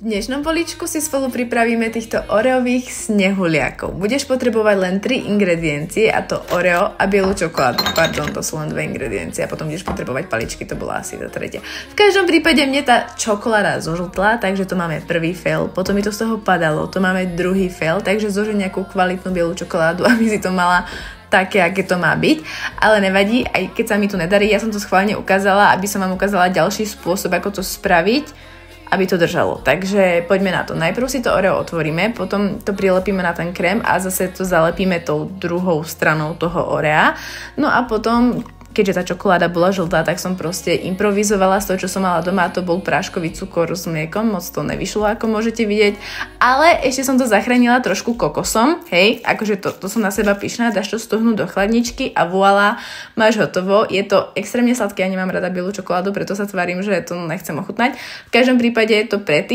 V dnešnom políčku si spolu pripravíme týchto oreových snehuliakov. Budeš potrebovať len 3 ingrediencie, a to oreo a bielu čokoládu. Pardon, to sú len 2 ingrediencie a potom budeš potrebovať paličky, to bola asi tá tretia. V každom prípade mne tá čokoláda zožltla, takže to máme prvý fail, potom mi to z toho padalo, to máme druhý fail, takže zožuj nejakú kvalitnú bielu čokoládu, aby si to mala také, aké to má byť, ale nevadí, aj keď sa mi to nedarí, ja som to schválne ukázala, aby som vám ukázala ďalší spôsob, ako to spraviť, aby to držalo. Takže poďme na to. Najprv si to oreo otvoríme, potom to prilepíme na ten krém a zase to zalepíme tou druhou stranou toho orea. No a potom, keďže tá čokoláda bola žltá, tak som proste improvizovala z toho, čo som mala doma, a to bol práškový cukor s mliekom, moc to nevyšlo, ako môžete vidieť, ale ešte som to zachránila trošku kokosom, hej, akože to som na seba pyšná, dáš to stuhnúť do chladničky a voilà, máš hotovo. Je to extrémne sladké, ja nemám rada bielu čokoládu, preto sa tvárim, že to nechcem ochutnať. V každom prípade je to predtým,